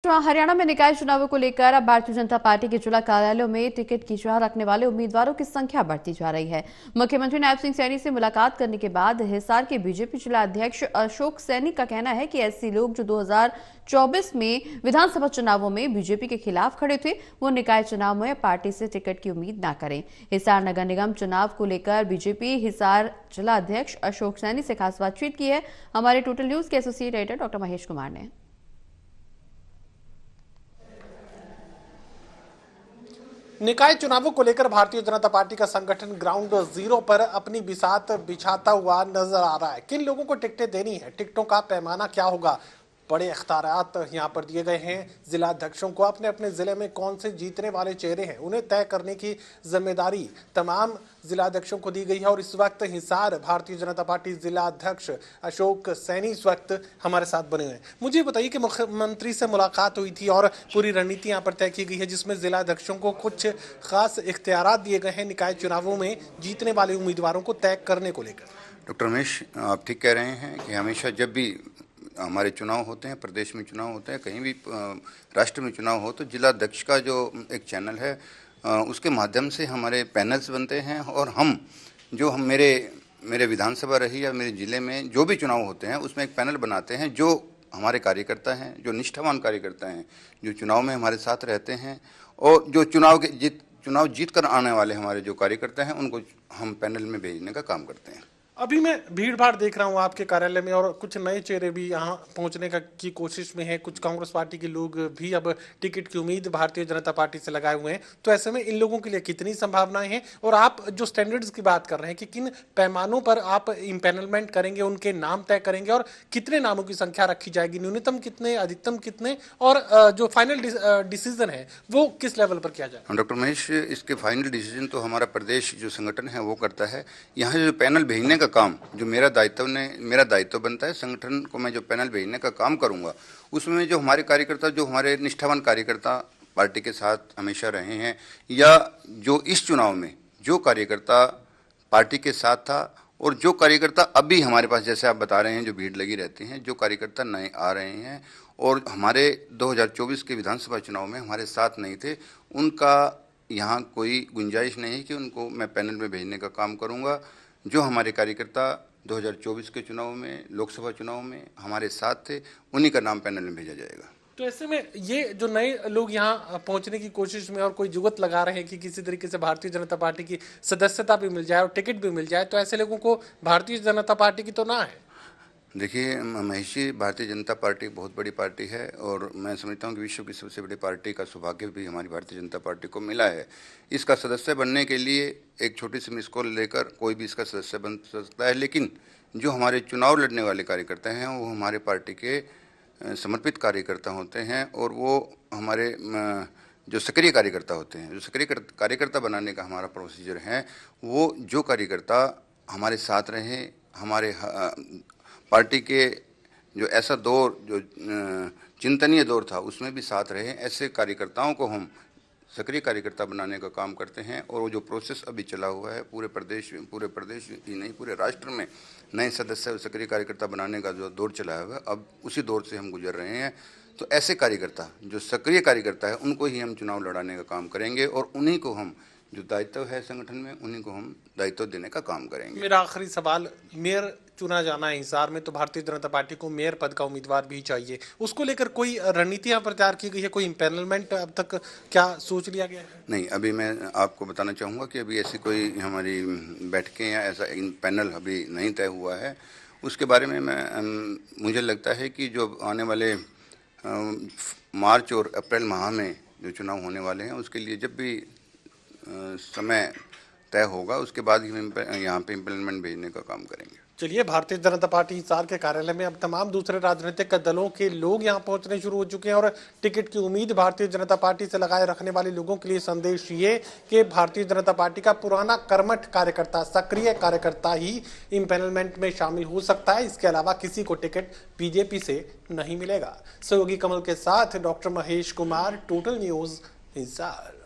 हरियाणा में निकाय चुनावों को लेकर अब भारतीय जनता पार्टी के जिला कार्यालयों में टिकट की चाह रखने वाले उम्मीदवारों की संख्या बढ़ती जा रही है। मुख्यमंत्री नायब सिंह सैनी से मुलाकात करने के बाद हिसार के बीजेपी जिला अध्यक्ष अशोक सैनी का कहना है कि ऐसे लोग जो 2024 में विधानसभा चुनावों में बीजेपी के खिलाफ खड़े थे, वो निकाय चुनाव में पार्टी से टिकट की उम्मीद न करें। हिसार नगर निगम चुनाव को लेकर बीजेपी हिसार जिला अध्यक्ष अशोक सैनी से खास बातचीत की है हमारे टोटल न्यूज के associate editor doctor Mahesh Kumar ने। निकाय चुनावों को लेकर भारतीय जनता पार्टी का संगठन ग्राउंड जीरो पर अपनी बिसात बिछाता हुआ नजर आ रहा है। किन लोगों को टिकटें देनी है, टिकटों का पैमाना क्या होगा, बड़े अख्तियारात यहाँ पर दिए गए हैं। जिला अध्यक्षों को अपने अपने जिले में कौन से जीतने वाले चेहरे हैं उन्हें तय करने की जिम्मेदारी तमाम जिला अध्यक्षों को दी गई है। और इस वक्त हिसार भारतीय जनता पार्टी जिला अध्यक्ष अशोक सैनी इस वक्त हमारे साथ बने हुए हैं। मुझे बताइए कि मुख्यमंत्री से मुलाकात हुई थी और पूरी रणनीति यहाँ पर तय की गई है, जिसमें जिला अध्यक्षों को कुछ खास इख्तियारात दिए गए हैं निकाय चुनावों में जीतने वाले उम्मीदवारों को तय करने को लेकर। डॉक्टर रमेश, आप ठीक कह रहे हैं कि हमेशा जब भी हमारे चुनाव होते हैं, प्रदेश में चुनाव होते हैं, कहीं भी राष्ट्र में चुनाव हो, तो जिला अध्यक्ष का जो एक चैनल है उसके माध्यम से हमारे पैनल्स बनते हैं। और हम मेरे विधानसभा रही या मेरे ज़िले में जो भी चुनाव होते हैं उसमें एक पैनल बनाते हैं जो हमारे कार्यकर्ता हैं, जो निष्ठावान कार्यकर्ता हैं, जो चुनाव में हमारे साथ रहते हैं और जो चुनाव जीत कर आने वाले हमारे जो कार्यकर्ता हैं उनको हम पैनल में भेजने का काम करते हैं। अभी मैं भीड़ भाड़ देख रहा हूँ आपके कार्यालय में और कुछ नए चेहरे भी यहाँ पहुँचने की कोशिश में है। कुछ कांग्रेस पार्टी के लोग भी अब टिकट की उम्मीद भारतीय जनता पार्टी से लगाए हुए हैं। तो ऐसे में इन लोगों के लिए कितनी संभावनाएं हैं और आप जो स्टैंडर्ड्स की बात कर रहे हैं कि किन पैमानों पर आप इम्पैनलमेंट करेंगे, उनके नाम तय करेंगे और कितने नामों की संख्या रखी जाएगी, न्यूनतम कितने, अधिकतम कितने और जो फाइनल डिसीजन है वो किस लेवल पर किया जाए? डॉक्टर महेश, इसके फाइनल डिसीजन तो हमारा प्रदेश जो संगठन है वो करता है। यहाँ जो पैनल भेजने का काम जो मेरा दायित्व बनता है, संगठन को मैं जो पैनल भेजने का काम करूंगा उसमें जो हमारे कार्यकर्ता, जो हमारे निष्ठावान कार्यकर्ता पार्टी के साथ हमेशा रहे हैं या जो इस चुनाव में जो कार्यकर्ता पार्टी के साथ था और जो कार्यकर्ता अभी हमारे पास, जैसे आप बता रहे हैं, जो भीड़ लगी रहती है, जो कार्यकर्ता नए आ रहे हैं और हमारे 2024 के विधानसभा चुनाव में हमारे साथ नहीं थे, उनका यहाँ कोई गुंजाइश नहीं है कि उनको मैं पैनल में भेजने का काम करूँगा। जो हमारे कार्यकर्ता 2024 के चुनाव में, लोकसभा चुनाव में हमारे साथ थे, उन्हीं का नाम पैनल में भेजा जाएगा। तो ऐसे में ये जो नए लोग यहाँ पहुंचने की कोशिश में और कोई जुगत लगा रहे हैं कि किसी तरीके से भारतीय जनता पार्टी की सदस्यता भी मिल जाए और टिकट भी मिल जाए, तो ऐसे लोगों को भारतीय जनता पार्टी की तो ना है। देखिए महेश जी, भारतीय जनता पार्टी बहुत बड़ी पार्टी है और मैं समझता हूँ कि विश्व की सबसे बड़ी पार्टी का सौभाग्य भी हमारी भारतीय जनता पार्टी को मिला है। इसका सदस्य बनने के लिए एक छोटी सी मिस कॉल लेकर कोई भी इसका सदस्य बन सकता है, लेकिन जो हमारे चुनाव लड़ने वाले कार्यकर्ता हैं वो हमारे पार्टी के समर्पित कार्यकर्ता होते हैं और वो हमारे जो सक्रिय कार्यकर्ता होते हैं, जो सक्रिय कार्यकर्ता बनाने का हमारा प्रोसीजर है, वो जो कार्यकर्ता हमारे साथ रहे, हमारे पार्टी के जो ऐसा दौर, जो चिंतनीय दौर था उसमें भी साथ रहे, ऐसे कार्यकर्ताओं को हम सक्रिय कार्यकर्ता बनाने का काम करते हैं। और वो जो प्रोसेस अभी चला हुआ है पूरे प्रदेश ही नहीं, पूरे राष्ट्र में नए सदस्य सक्रिय कार्यकर्ता बनाने का जो दौर चला हुआ है, अब उसी दौर से हम गुजर रहे हैं। तो ऐसे कार्यकर्ता जो सक्रिय कार्यकर्ता है उनको ही हम चुनाव लड़ाने का काम करेंगे और उन्हीं को हम, जो दायित्व है संगठन में, उन्हीं को हम दायित्व देने का काम करेंगे। मेरा आखिरी सवाल, मेयर चुना जाना है हिसार में, तो भारतीय जनता पार्टी को मेयर पद का उम्मीदवार भी चाहिए, उसको लेकर कोई रणनीति यहाँ पर तैयार की गई है, कोई इम्पैनलमेंट अब तक क्या सोच लिया गया है? नहीं, अभी मैं आपको बताना चाहूँगा कि अभी ऐसी कोई हमारी बैठकें या ऐसा पैनल अभी नहीं तय हुआ है। उसके बारे में मुझे लगता है कि जो आने वाले मार्च और अप्रैल माह में जो चुनाव होने वाले हैं उसके लिए जब भी समय तय होगा उसके बाद ही हम यहाँ पे इम्प्लीमेंट भेजने का काम करेंगे। चलिए, भारतीय जनता पार्टी हिसार के कार्यालय में अब तमाम दूसरे राजनीतिक दलों के लोग यहाँ पहुंचने शुरू हो चुके हैं और टिकट की उम्मीद भारतीय जनता पार्टी से लगाए रखने वाले लोगों के लिए संदेश ये कि भारतीय जनता पार्टी का पुराना कर्मठ कार्यकर्ता, सक्रिय कार्यकर्ता ही इम्पैनलमेंट में शामिल हो सकता है। इसके अलावा किसी को टिकट बीजेपी से नहीं मिलेगा। सहयोगी कमल के साथ doctor Mahesh Kumar, total news, Hisar.